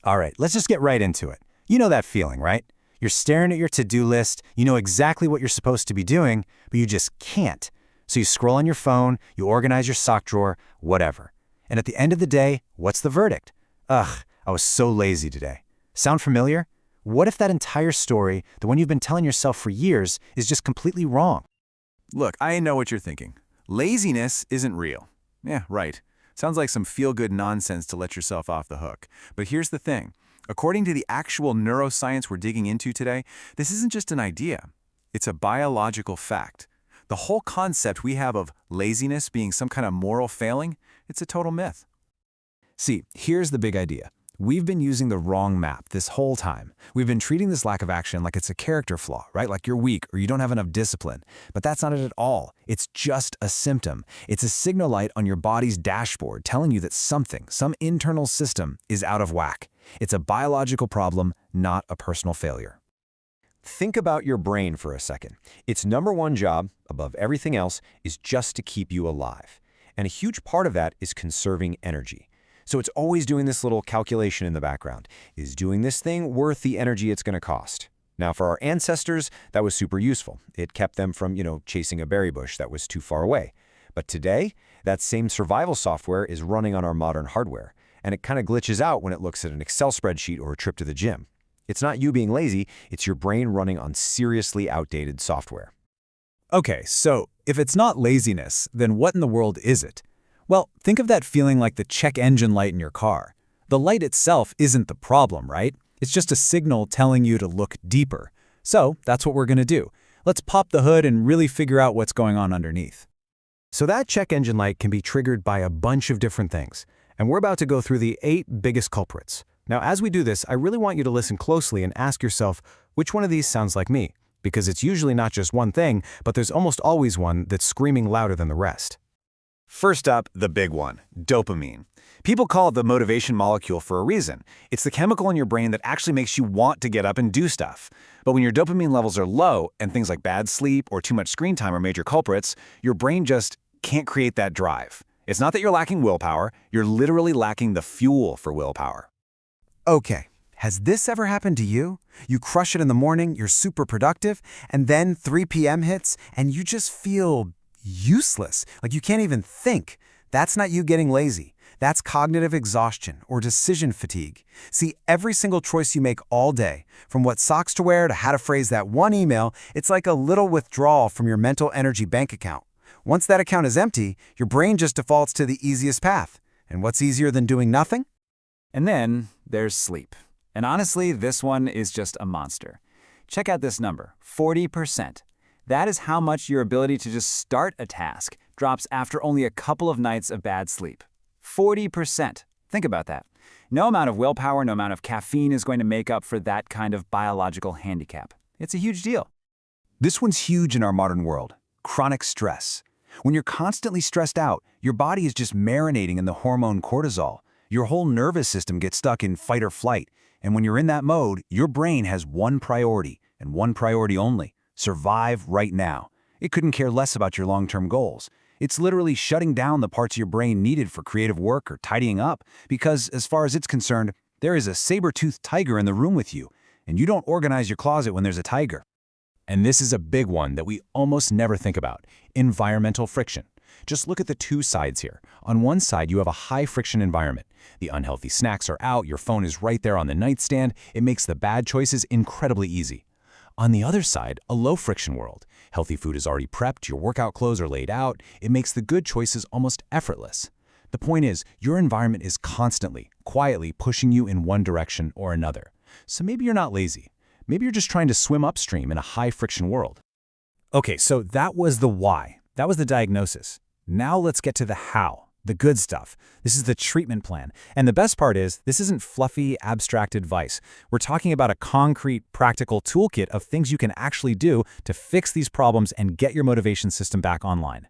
All right, let's just get right into it. You know that feeling, right? You're staring at your to-do list, you know exactly what you're supposed to be doing, but you just can't. So you scroll on your phone, you organize your sock drawer, whatever. And at the end of the day, what's the verdict? Ugh, I was so lazy today. Sound familiar? What if that entire story, the one you've been telling yourself for years, is just completely wrong? Look, I know what you're thinking. Laziness isn't real. Yeah, right. Sounds like some feel-good nonsense to let yourself off the hook. But here's the thing. According to the actual neuroscience we're digging into today, this isn't just an idea. It's a biological fact. The whole concept we have of laziness being some kind of moral failing, it's a total myth. See, here's the big idea. We've been using the wrong map this whole time. We've been treating this lack of action like it's a character flaw, right? Like you're weak or you don't have enough discipline. But that's not it at all. It's just a symptom. It's a signal light on your body's dashboard telling you that something, some internal system, is out of whack. It's a biological problem, not a personal failure. Think about your brain for a second. Its number one job, above everything else, is just to keep you alive. And a huge part of that is conserving energy. So it's always doing this little calculation in the background. Is doing this thing worth the energy it's going to cost? Now, for our ancestors, that was super useful. It kept them from, chasing a berry bush that was too far away. But today, that same survival software is running on our modern hardware, and it kind of glitches out when it looks at an Excel spreadsheet or a trip to the gym. It's not you being lazy, it's your brain running on seriously outdated software. Okay, so if it's not laziness, then what in the world is it? Well, think of that feeling like the check engine light in your car. The light itself isn't the problem, right? It's just a signal telling you to look deeper. So that's what we're going to do. Let's pop the hood and really figure out what's going on underneath. So that check engine light can be triggered by a bunch of different things, and we're about to go through the 8 biggest culprits. Now, as we do this, I really want you to listen closely and ask yourself, which one of these sounds like me? Because it's usually not just one thing, but there's almost always one that's screaming louder than the rest. First up, the big one, dopamine. People call it the motivation molecule for a reason. It's the chemical in your brain that actually makes you want to get up and do stuff. But when your dopamine levels are low and things like bad sleep or too much screen time are major culprits, your brain just can't create that drive. It's not that you're lacking willpower, you're literally lacking the fuel for willpower. Okay, has this ever happened to you? You crush it in the morning, you're super productive, and then 3 p.m. hits and you just feel useless, like you can't even think. That's not you getting lazy. That's cognitive exhaustion or decision fatigue. See, every single choice you make all day, from what socks to wear to how to phrase that one email, it's like a little withdrawal from your mental energy bank account. Once that account is empty, your brain just defaults to the easiest path. And what's easier than doing nothing? And then there's sleep. And honestly, this one is just a monster. Check out this number, 40%. That is how much your ability to just start a task drops after only a couple of nights of bad sleep. 40%. Think about that. No amount of willpower, no amount of caffeine is going to make up for that kind of biological handicap. It's a huge deal. This one's huge in our modern world. Chronic stress. When you're constantly stressed out, your body is just marinating in the hormone cortisol. Your whole nervous system gets stuck in fight or flight. And when you're in that mode, your brain has one priority, and one priority only: survive right now. It couldn't care less about your long-term goals. It's literally shutting down the parts of your brain needed for creative work or tidying up because, as far as it's concerned, there is a saber-toothed tiger in the room with you, and you don't organize your closet when there's a tiger. And this is a big one that we almost never think about: environmental friction. Just look at the two sides here. On one side, you have a high-friction environment. The unhealthy snacks are out, your phone is right there on the nightstand. It makes the bad choices incredibly easy. On the other side, a low-friction world. Healthy food is already prepped, your workout clothes are laid out. It makes the good choices almost effortless. The point is, your environment is constantly, quietly pushing you in one direction or another. So maybe you're not lazy. Maybe you're just trying to swim upstream in a high-friction world. Okay, so that was the why. That was the diagnosis. Now let's get to the how, the good stuff. This is the treatment plan. And the best part is, this isn't fluffy, abstract advice. We're talking about a concrete, practical toolkit of things you can actually do to fix these problems and get your motivation system back online.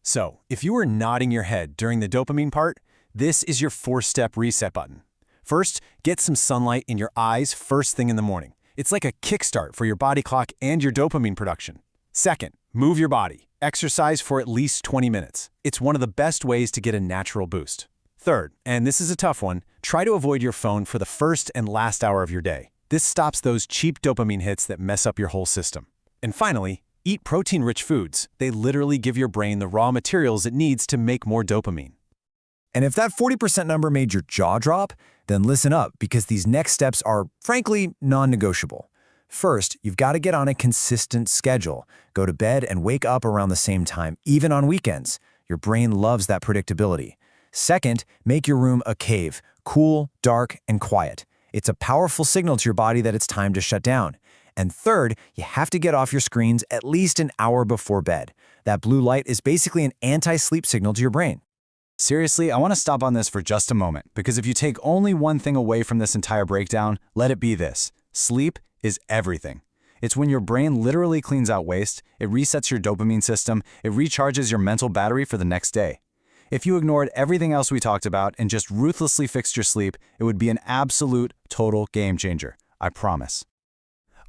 So, if you were nodding your head during the dopamine part, this is your 4-step reset button. First, get some sunlight in your eyes first thing in the morning. It's like a kickstart for your body clock and your dopamine production. Second, move your body. Exercise for at least 20 minutes. It's one of the best ways to get a natural boost. Third, and this is a tough one, try to avoid your phone for the first and last hour of your day. This stops those cheap dopamine hits that mess up your whole system. And finally, eat protein-rich foods. They literally give your brain the raw materials it needs to make more dopamine. And if that 40% number made your jaw drop, then listen up, because these next steps are, frankly, non-negotiable. First, you've got to get on a consistent schedule. Go to bed and wake up around the same time, even on weekends. Your brain loves that predictability. Second, make your room a cave, cool, dark, and quiet. It's a powerful signal to your body that it's time to shut down. And third, you have to get off your screens at least an hour before bed. That blue light is basically an anti-sleep signal to your brain. Seriously, I want to stop on this for just a moment, because if you take only one thing away from this entire breakdown, let it be this: sleep is everything. It's when your brain literally cleans out waste, it resets your dopamine system, it recharges your mental battery for the next day. If you ignored everything else we talked about and just ruthlessly fixed your sleep, it would be an absolute, total game changer. I promise.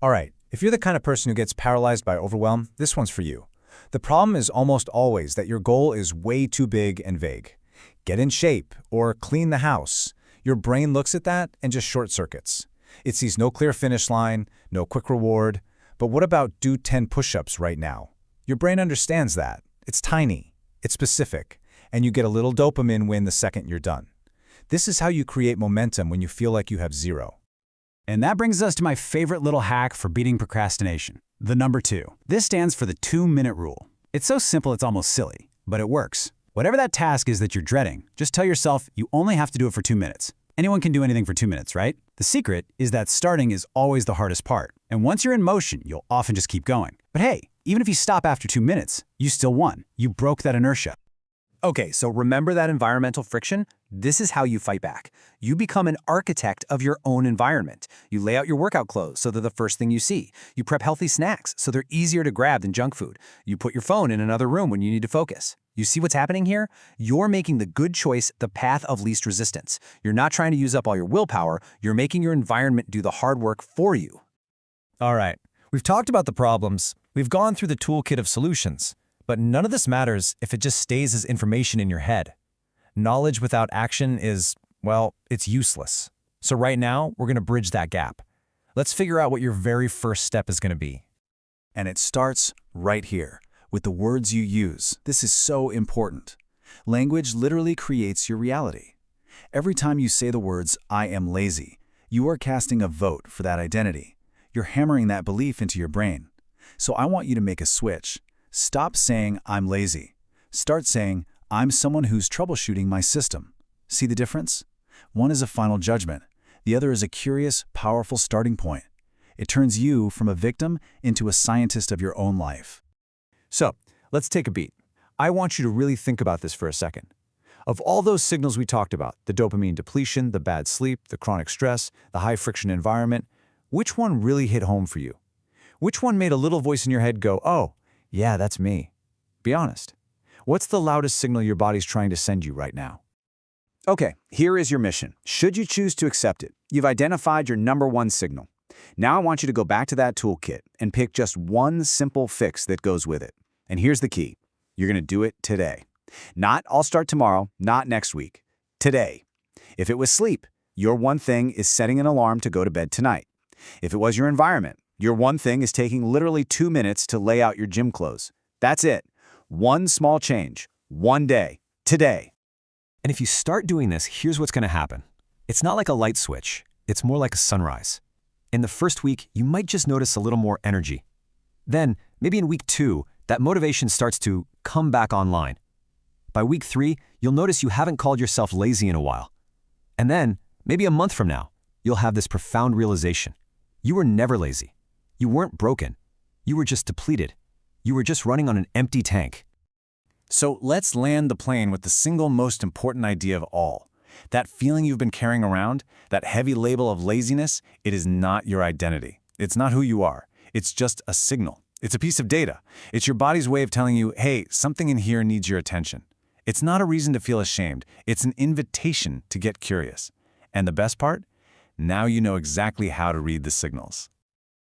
All right, if you're the kind of person who gets paralyzed by overwhelm, this one's for you. The problem is almost always that your goal is way too big and vague. Get in shape or clean the house. Your brain looks at that and just short circuits. It sees no clear finish line, no quick reward. But what about do 10 push-ups right now? Your brain understands that. It's tiny, it's specific, and you get a little dopamine win the second you're done. This is how you create momentum when you feel like you have zero. And that brings us to my favorite little hack for beating procrastination, the number 2. This stands for the 2-minute rule. It's so simple it's almost silly, but it works. Whatever that task is that you're dreading, just tell yourself you only have to do it for 2 minutes. Anyone can do anything for 2 minutes, right? The secret is that starting is always the hardest part. And once you're in motion, you'll often just keep going. But hey, even if you stop after 2 minutes, you still won. You broke that inertia. Okay, so remember that environmental friction? This is how you fight back. You become an architect of your own environment. You lay out your workout clothes so they're the first thing you see. You prep healthy snacks so they're easier to grab than junk food. You put your phone in another room when you need to focus. You see what's happening here? You're making the good choice the path of least resistance. You're not trying to use up all your willpower. You're making your environment do the hard work for you. All right, we've talked about the problems. We've gone through the toolkit of solutions. But none of this matters if it just stays as information in your head. Knowledge without action is, well, it's useless. So right now, we're going to bridge that gap. Let's figure out what your very first step is going to be. And it starts right here, with the words you use. This is so important. Language literally creates your reality. Every time you say the words, "I am lazy," you are casting a vote for that identity. You're hammering that belief into your brain. So I want you to make a switch. Stop saying, "I'm lazy." Start saying, "I'm someone who's troubleshooting my system." See the difference? One is a final judgment. The other is a curious, powerful starting point. It turns you from a victim into a scientist of your own life. So, let's take a beat. I want you to really think about this for a second. Of all those signals we talked about, the dopamine depletion, the bad sleep, the chronic stress, the high-friction environment, which one really hit home for you? Which one made a little voice in your head go, "Oh, yeah, that's me"? Be honest. What's the loudest signal your body's trying to send you right now? Okay, here is your mission. Should you choose to accept it, you've identified your number 1 signal. Now I want you to go back to that toolkit and pick just one simple fix that goes with it. And here's the key. You're going to do it today. Not "I'll start tomorrow," not next week. Today. If it was sleep, your one thing is setting an alarm to go to bed tonight. If it was your environment, your one thing is taking literally 2 minutes to lay out your gym clothes. That's it. One small change. One day. Today. And if you start doing this, here's what's going to happen. It's not like a light switch. It's more like a sunrise. In the first week, you might just notice a little more energy. Then, maybe in week 2, that motivation starts to come back online. By week 3, you'll notice you haven't called yourself lazy in a while. And then, maybe a month from now, you'll have this profound realization. You were never lazy. You weren't broken. You were just depleted. You were just running on an empty tank. So let's land the plane with the single most important idea of all. That feeling you've been carrying around, that heavy label of laziness, it is not your identity. It's not who you are. It's just a signal. It's a piece of data. It's your body's way of telling you, hey, something in here needs your attention. It's not a reason to feel ashamed. It's an invitation to get curious. And the best part? Now you know exactly how to read the signals.